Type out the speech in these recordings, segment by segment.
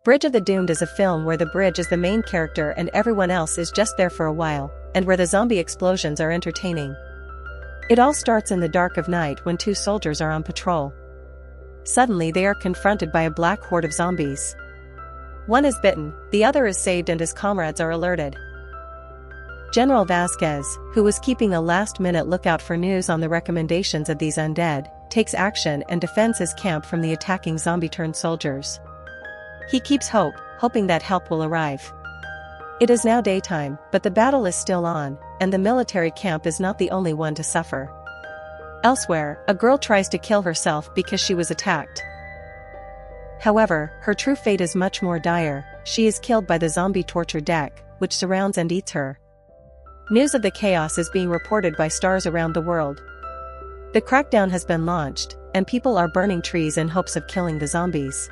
Bridge of the Doomed is a film where the bridge is the main character and everyone else is just there for a while, and where the zombie explosions are entertaining. It all starts in the dark of night when two soldiers are on patrol. Suddenly they are confronted by a black horde of zombies. One is bitten, the other is saved, and his comrades are alerted. General Vasquez, who was keeping a last-minute lookout for news on the recommendations of these undead, takes action and defends his camp from the attacking zombie-turned soldiers. He keeps hoping that help will arrive. It is now daytime, but the battle is still on, and the military camp is not the only one to suffer. Elsewhere, a girl tries to kill herself because she was attacked. However, her true fate is much more dire. She is killed by the zombie torture deck, which surrounds and eats her. News of the chaos is being reported by stars around the world. The crackdown has been launched, and people are burning trees in hopes of killing the zombies.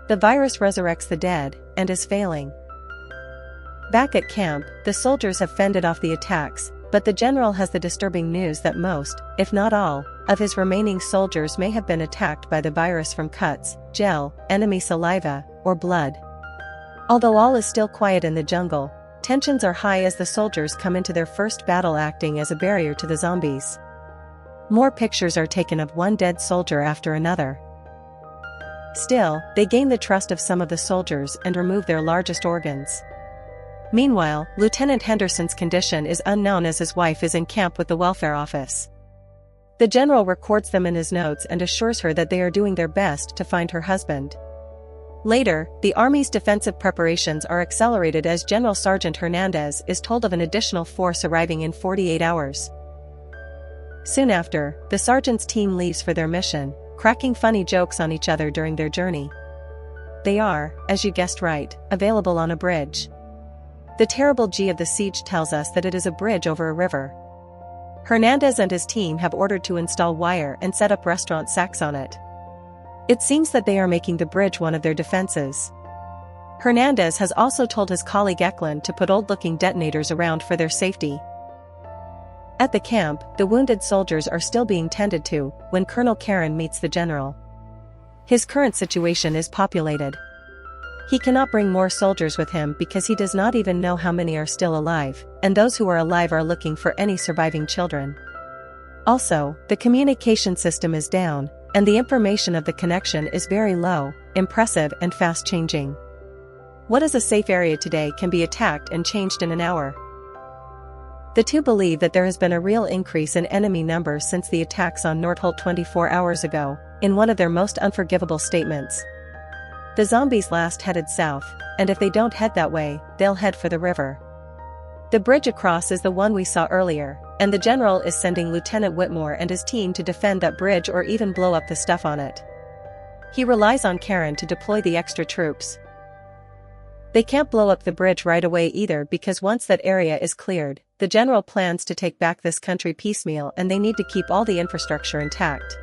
The virus resurrects the dead, and is failing. Back at camp, the soldiers have fended off the attacks, but the general has the disturbing news that most, if not all, of his remaining soldiers may have been attacked by the virus from cuts, gel, enemy saliva, or blood. Although all is still quiet in the jungle, tensions are high as the soldiers come into their first battle, acting as a barrier to the zombies. More pictures are taken of one dead soldier after another. Still, they gain the trust of some of the soldiers and remove their largest organs. Meanwhile, Lieutenant Henderson's condition is unknown as his wife is in camp with the welfare office. The general records them in his notes and assures her that they are doing their best to find her husband. Later, the Army's defensive preparations are accelerated as General Sergeant Hernandez is told of an additional force arriving in 48 hours. Soon after, the sergeant's team leaves for their mission, cracking funny jokes on each other during their journey. They are, as you guessed right, available on a bridge. The terrible G of the siege tells us that it is a bridge over a river. Hernandez and his team have ordered to install wire and set up restaurant sacks on it. It seems that they are making the bridge one of their defenses. Hernandez has also told his colleague Eklund to put old-looking detonators around for their safety. At the camp, the wounded soldiers are still being tended to when Colonel Karen meets the general. His current situation is populated. He cannot bring more soldiers with him because he does not even know how many are still alive, and those who are alive are looking for any surviving children. Also, the communication system is down, and the information of the connection is very low, impressive and fast-changing. What is a safe area today can be attacked and changed in an hour. The two believe that there has been a real increase in enemy numbers since the attacks on Nordholt 24 hours ago, in one of their most unforgivable statements. The zombies last headed south, and if they don't head that way, they'll head for the river. The bridge across is the one we saw earlier, and the general is sending Lieutenant Whitmore and his team to defend that bridge or even blow up the stuff on it. He relies on Karen to deploy the extra troops. They can't blow up the bridge right away either because once that area is cleared, the general plans to take back this country piecemeal and they need to keep all the infrastructure intact.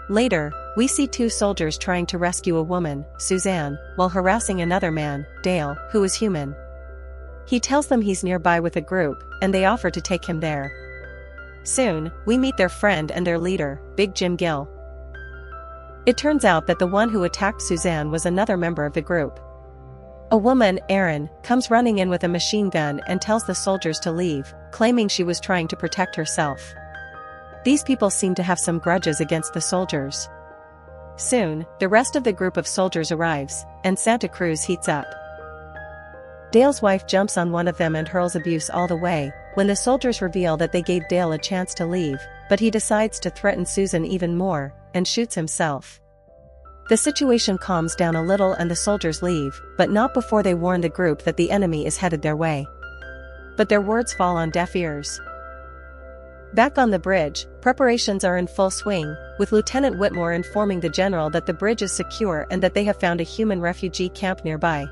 Later, we see two soldiers trying to rescue a woman, Suzanne, while harassing another man, Dale, who is human. He tells them he's nearby with a group, and they offer to take him there. Soon, we meet their friend and their leader, Big Jim Gill. It turns out that the one who attacked Suzanne was another member of the group. A woman, Erin, comes running in with a machine gun and tells the soldiers to leave, claiming she was trying to protect herself. These people seem to have some grudges against the soldiers. Soon, the rest of the group of soldiers arrives, and Santa Cruz heats up. Dale's wife jumps on one of them and hurls abuse all the way, when the soldiers reveal that they gave Dale a chance to leave, but he decides to threaten Susan even more, and shoots himself. The situation calms down a little and the soldiers leave, but not before they warn the group that the enemy is headed their way. But their words fall on deaf ears. Back on the bridge, preparations are in full swing, with Lieutenant Whitmore informing the general that the bridge is secure and that they have found a human refugee camp nearby.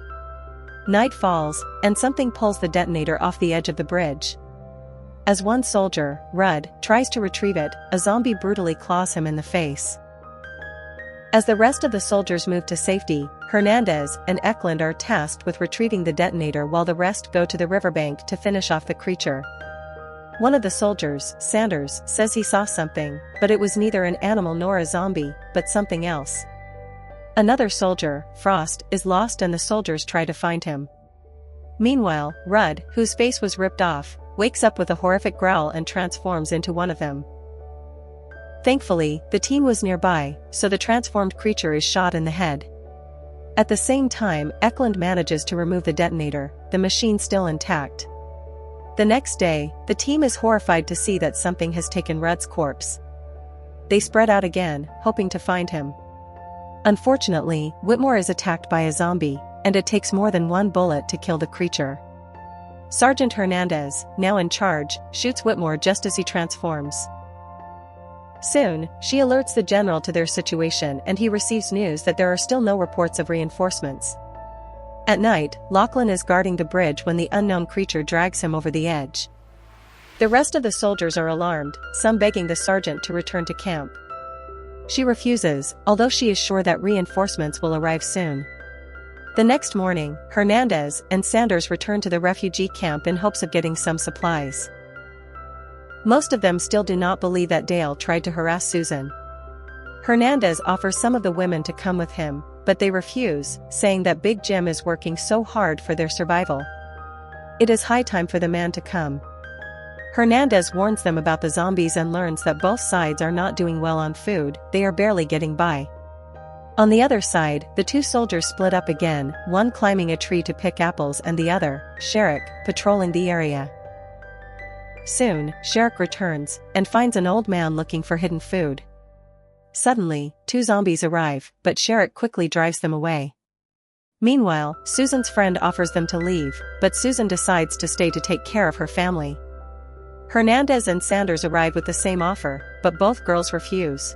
Night falls, and something pulls the detonator off the edge of the bridge. As one soldier, Rudd, tries to retrieve it, a zombie brutally claws him in the face. As the rest of the soldiers move to safety, Hernandez and Eklund are tasked with retrieving the detonator while the rest go to the riverbank to finish off the creature. One of the soldiers, Sanders, says he saw something, but it was neither an animal nor a zombie, but something else. Another soldier, Frost, is lost and the soldiers try to find him. Meanwhile, Rudd, whose face was ripped off, wakes up with a horrific growl and transforms into one of them. Thankfully, the team was nearby, so the transformed creature is shot in the head. At the same time, Eklund manages to remove the detonator, the machine still intact. The next day, the team is horrified to see that something has taken Rudd's corpse. They spread out again, hoping to find him. Unfortunately, Whitmore is attacked by a zombie, and it takes more than one bullet to kill the creature. Sergeant Hernandez, now in charge, shoots Whitmore just as he transforms. Soon, she alerts the general to their situation and he receives news that there are still no reports of reinforcements. At night, Lachlan is guarding the bridge when the unknown creature drags him over the edge. The rest of the soldiers are alarmed, some begging the sergeant to return to camp. She refuses, although she is sure that reinforcements will arrive soon. The next morning, Hernandez and Sanders return to the refugee camp in hopes of getting some supplies. Most of them still do not believe that Dale tried to harass Susan. Hernandez offers some of the women to come with him, but they refuse, saying that Big Jim is working so hard for their survival. It is high time for the man to come. Hernandez warns them about the zombies and learns that both sides are not doing well on food, they are barely getting by. On the other side, the two soldiers split up again, one climbing a tree to pick apples and the other, Sherrick, patrolling the area. Soon, Sherrick returns, and finds an old man looking for hidden food. Suddenly, two zombies arrive, but Sherrick quickly drives them away. Meanwhile, Susan's friend offers them to leave, but Susan decides to stay to take care of her family. Hernandez and Sanders arrive with the same offer, but both girls refuse.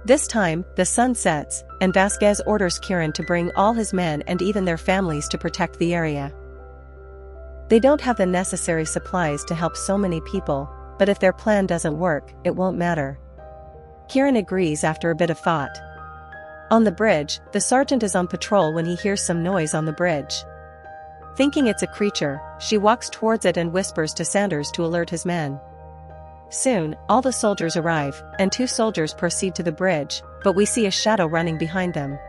This time, the sun sets, and Vasquez orders Kieran to bring all his men and even their families to protect the area. They don't have the necessary supplies to help so many people, but if their plan doesn't work, it won't matter. Kieran agrees after a bit of thought. On the bridge, the sergeant is on patrol when he hears some noise on the bridge. Thinking it's a creature, she walks towards it and whispers to Sanders to alert his men. Soon, all the soldiers arrive, and two soldiers proceed to the bridge, but we see a shadow running behind them.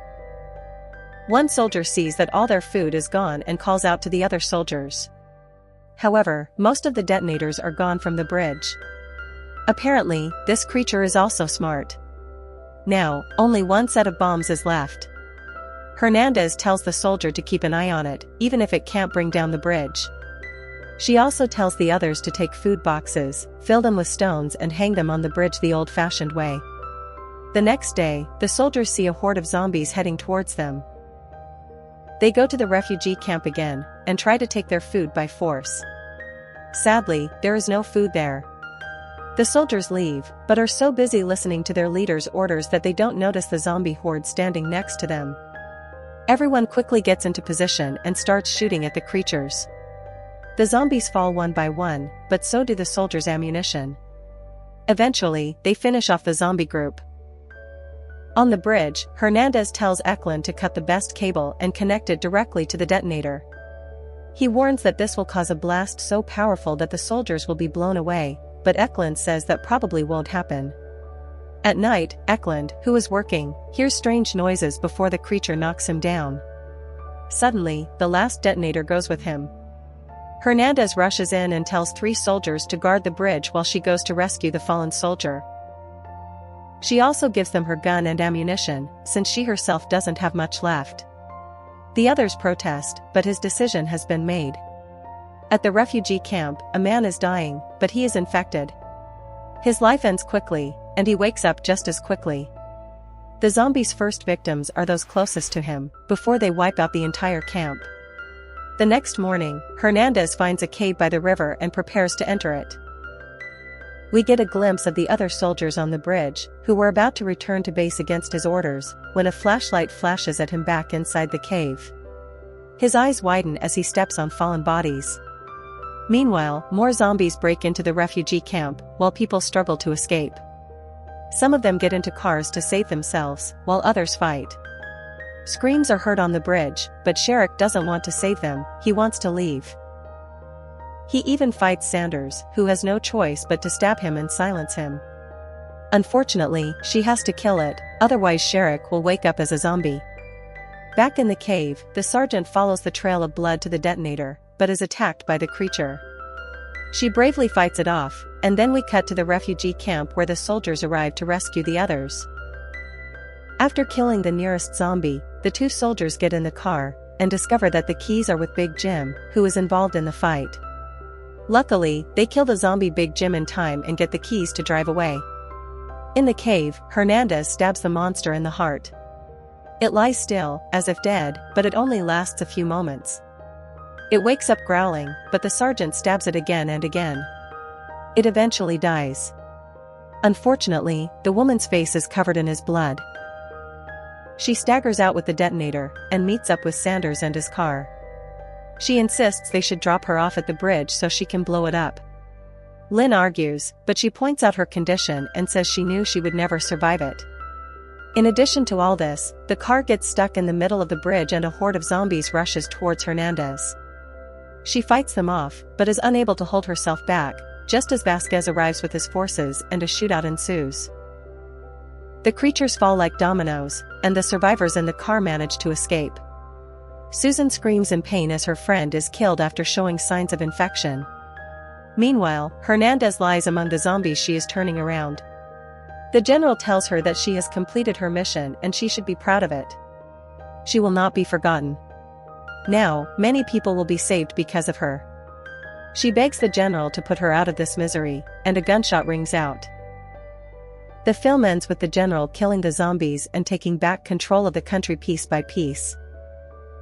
One soldier sees that all their food is gone and calls out to the other soldiers. However, most of the detonators are gone from the bridge. Apparently, this creature is also smart. Now, only one set of bombs is left. Hernandez tells the soldier to keep an eye on it, even if it can't bring down the bridge. She also tells the others to take food boxes, fill them with stones and hang them on the bridge the old-fashioned way. The next day, the soldiers see a horde of zombies heading towards them. They go to the refugee camp again, and try to take their food by force. Sadly, there is no food there. The soldiers leave, but are so busy listening to their leader's orders that they don't notice the zombie horde standing next to them. Everyone quickly gets into position and starts shooting at the creatures. The zombies fall one by one, but so do the soldiers' ammunition. Eventually, they finish off the zombie group. On the bridge, Hernandez tells Eklund to cut the best cable and connect it directly to the detonator. He warns that this will cause a blast so powerful that the soldiers will be blown away, but Eklund says that probably won't happen. At night, Eklund, who is working, hears strange noises before the creature knocks him down. Suddenly, the last detonator goes with him. Hernandez rushes in and tells 3 soldiers to guard the bridge while she goes to rescue the fallen soldier. She also gives them her gun and ammunition, since she herself doesn't have much left. The others protest, but his decision has been made. At the refugee camp, a man is dying, but he is infected. His life ends quickly, and he wakes up just as quickly. The zombies' first victims are those closest to him, before they wipe out the entire camp. The next morning, Hernandez finds a cave by the river and prepares to enter it. We get a glimpse of the other soldiers on the bridge, who were about to return to base against his orders, when a flashlight flashes at him back inside the cave. His eyes widen as he steps on fallen bodies. Meanwhile, more zombies break into the refugee camp, while people struggle to escape. Some of them get into cars to save themselves, while others fight. Screams are heard on the bridge, but Sherrick doesn't want to save them, he wants to leave. He even fights Sanders, who has no choice but to stab him and silence him. Unfortunately, she has to kill it, otherwise Sherrick will wake up as a zombie. Back in the cave, the sergeant follows the trail of blood to the detonator, but is attacked by the creature. She bravely fights it off, and then we cut to the refugee camp where the soldiers arrive to rescue the others. After killing the nearest zombie, the two soldiers get in the car, and discover that the keys are with Big Jim, who is involved in the fight. Luckily, they kill the zombie Big Jim in time and get the keys to drive away. In the cave, Hernandez stabs the monster in the heart. It lies still, as if dead, but it only lasts a few moments. It wakes up growling, but the sergeant stabs it again and again. It eventually dies. Unfortunately, the woman's face is covered in his blood. She staggers out with the detonator, and meets up with Sanders and his car. She insists they should drop her off at the bridge so she can blow it up. Lynn argues, but she points out her condition and says she knew she would never survive it. In addition to all this, the car gets stuck in the middle of the bridge and a horde of zombies rushes towards Hernandez. She fights them off, but is unable to hold herself back, just as Vasquez arrives with his forces and a shootout ensues. The creatures fall like dominoes, and the survivors in the car manage to escape. Susan screams in pain as her friend is killed after showing signs of infection. Meanwhile, Hernandez lies among the zombies she is turning around. The general tells her that she has completed her mission and she should be proud of it. She will not be forgotten. Now, many people will be saved because of her. She begs the general to put her out of this misery, and a gunshot rings out. The film ends with the general killing the zombies and taking back control of the country piece by piece.